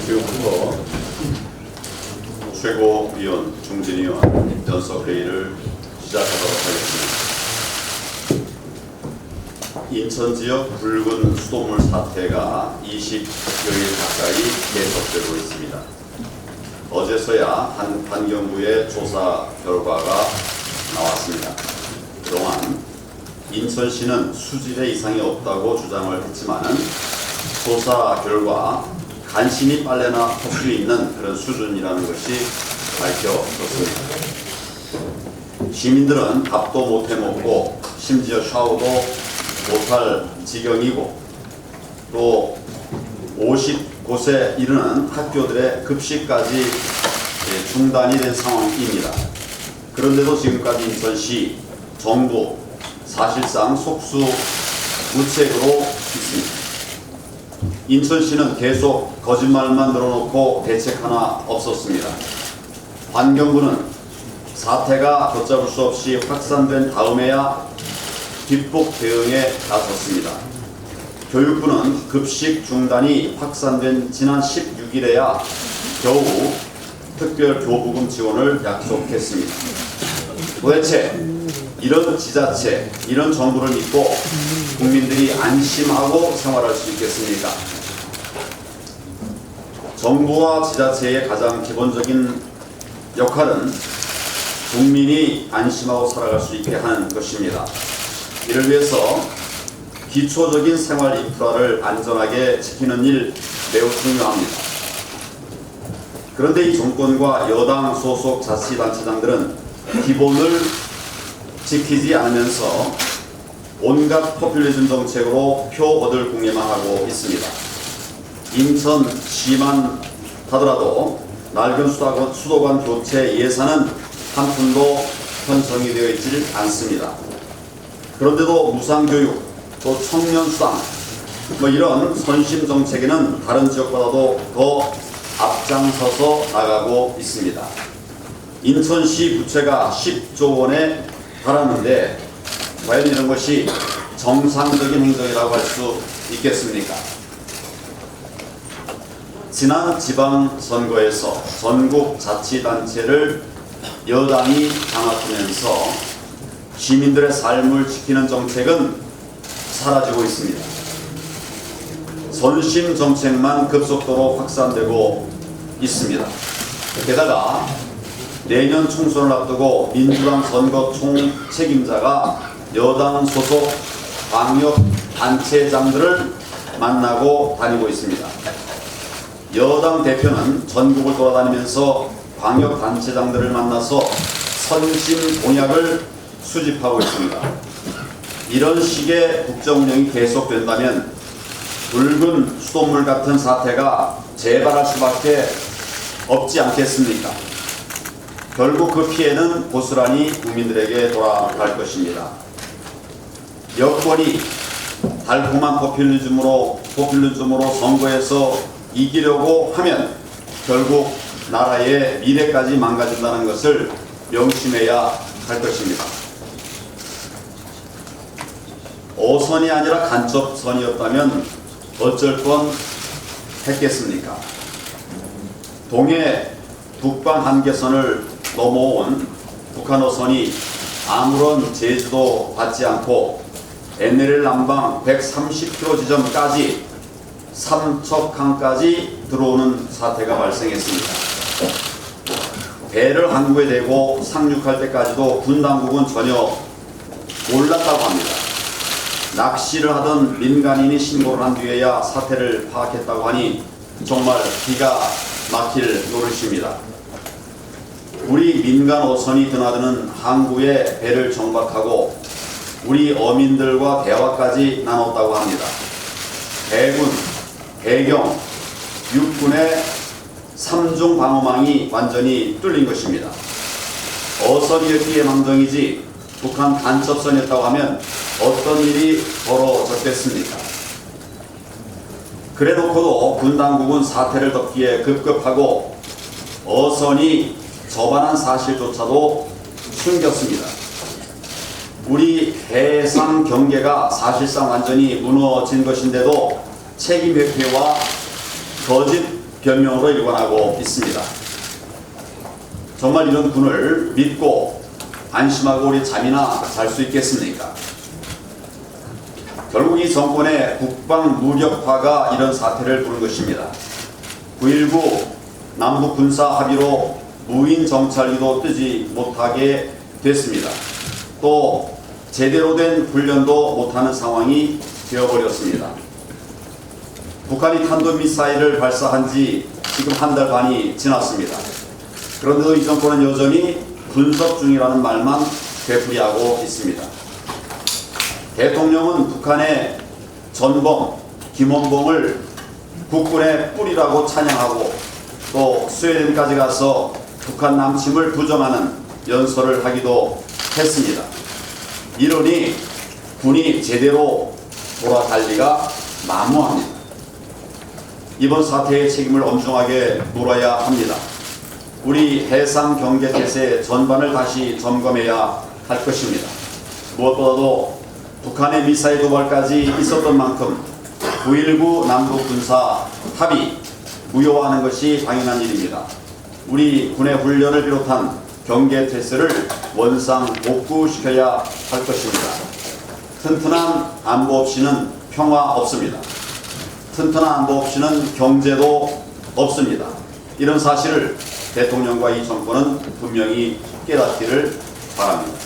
지금부터 최고위원 중진 의원 연석회의를 시작하도록 하겠습니다. 인천 지역 붉은 수돗물 사태가 20여일 가까이 계속되고 있습니다. 어제서야 환경부의 조사 결과가 나왔습니다. 그동안 인천시는 수질에 이상이 없다고 주장을 했지만은 조사 결과 간신히 빨래나 할 수 있는 그런 수준이라는 것이 밝혀졌습니다. 시민들은 밥도 못 해먹고 심지어 샤워도 못할 지경이고 또 50곳에 이르는 학교들의 급식까지 중단이 된 상황입니다. 그런데도 지금까지 인천시 정부 사실상 속수무책으로 있습니다. 인천시는 계속 거짓말만 늘어놓고 대책 하나 없었습니다. 환경부는 사태가 걷잡을 수 없이 확산된 다음에야 뒷북 대응에 나섰습니다. 교육부는 급식 중단이 확산된 지난 16일에야 겨우 특별 교부금 지원을 약속했습니다. 도대체 이런 지자체, 이런 정부를 믿고 국민들이 안심하고 생활할 수 있겠습니까? 정부와 지자체의 가장 기본적인 역할은 국민이 안심하고 살아갈 수 있게 하는 것입니다. 이를 위해서 기초적인 생활 인프라를 안전하게 지키는 일 매우 중요합니다. 그런데 이 정권과 여당 소속 자치단체장들은 기본을 지키지 않으면서 온갖 포퓰리즘 정책으로 표 얻을 궁리만 하고 있습니다. 인천시만 하더라도 낡은 수도관 교체 예산은 한 푼도 편성이 되어 있지 않습니다. 그런데도 무상교육, 또 청년수당, 이런 선심 정책에는 다른 지역보다도 더 앞장서서 나가고 있습니다. 인천시 부채가 10조 원에 달하는데 과연 이런 것이 정상적인 행정이라고 할 수 있겠습니까? 지난 지방선거에서 전국 자치단체를 여당이 장악하면서 시민들의 삶을 지키는 정책은 사라지고 있습니다. 선심 정책만 급속도로 확산되고 있습니다. 게다가 내년 총선을 앞두고 민주당 선거 총책임자가 여당 소속 광역 단체장들을 만나고 다니고 있습니다. 여당 대표는 전국을 돌아다니면서 광역 단체장들을 만나서 선심 공약을 수집하고 있습니다. 이런 식의 국정 운영이 계속된다면 붉은 수돗물 같은 사태가 재발할 수밖에 없지 않겠습니까? 결국 그 피해는 고스란히 국민들에게 돌아갈 것입니다. 여권이 달콤한 포퓰리즘으로 선거에서 이기려고 하면 결국 나라의 미래까지 망가진다는 것을 명심해야 할 것입니다. 오선이 아니라 간접선이었다면 어쩔 뻔 했겠습니까? 동해 북방 한계선을 넘어온 북한 어선이 아무런 제지도 받지 않고 NLL 남방 130km 지점까지 삼척항까지 들어오는 사태가 발생했습니다. 배를 항구에 대고 상륙할 때까지도 군 당국은 전혀 몰랐다고 합니다. 낚시를 하던 민간인이 신고를 한 뒤에야 사태를 파악했다고 하니 정말 기가 막힐 노릇입니다. 우리 민간 어선이 드나드는 항구에 배를 정박하고 우리 어민들과 대화까지 나눴다고 합니다. 해군, 해경, 육군의 3중 방어망이 완전히 뚫린 것입니다. 어선이었기에 망정이지 북한 간첩선이었다고 하면 어떤 일이 벌어졌겠습니까? 그래놓고도 군 당국은 사태를 덮기에 급급하고 어선이 저반한 사실조차도 숨겼습니다. 우리 해상 경계가 사실상 완전히 무너진 것인데도 책임 회피와 거짓 변명으로 일관하고 있습니다. 정말 이런 군을 믿고 안심하고 우리 잠이나 잘 수 있겠습니까? 결국 이 정권의 국방 무력화가 이런 사태를 부른 것입니다. 9.19 남북 군사 합의로 무인 정찰기도 뜨지 못하게 됐습니다. 또 제대로 된 훈련도 못하는 상황이 되어버렸습니다. 북한이 탄도미사일을 발사한 지 지금 한 달 반이 지났습니다. 그런데도 이 정권은 여전히 분석 중이라는 말만 되풀이하고 있습니다. 대통령은 북한의 전범 김원봉을 국군의 뿌리라고 찬양하고 또 스웨덴까지 가서 북한 남침을 부정하는 연설을 하기도 했습니다. 이러니 군이 제대로 돌아갈 리가 만무합니다. 이번 사태의 책임을 엄중하게 물어야 합니다. 우리 해상 경계 태세 전반을 다시 점검해야 할 것입니다. 무엇보다도 북한의 미사일 도발까지 있었던 만큼 9.19 남북 군사 합의 무효화하는 것이 당연한 일입니다. 우리 군의 훈련을 비롯한 경계 태세를 원상 복구시켜야 할 것입니다. 튼튼한 안보 없이는 평화 없습니다. 튼튼한 안보 없이는 경제도 없습니다. 이런 사실을 대통령과 이 정권은 분명히 깨닫기를 바랍니다.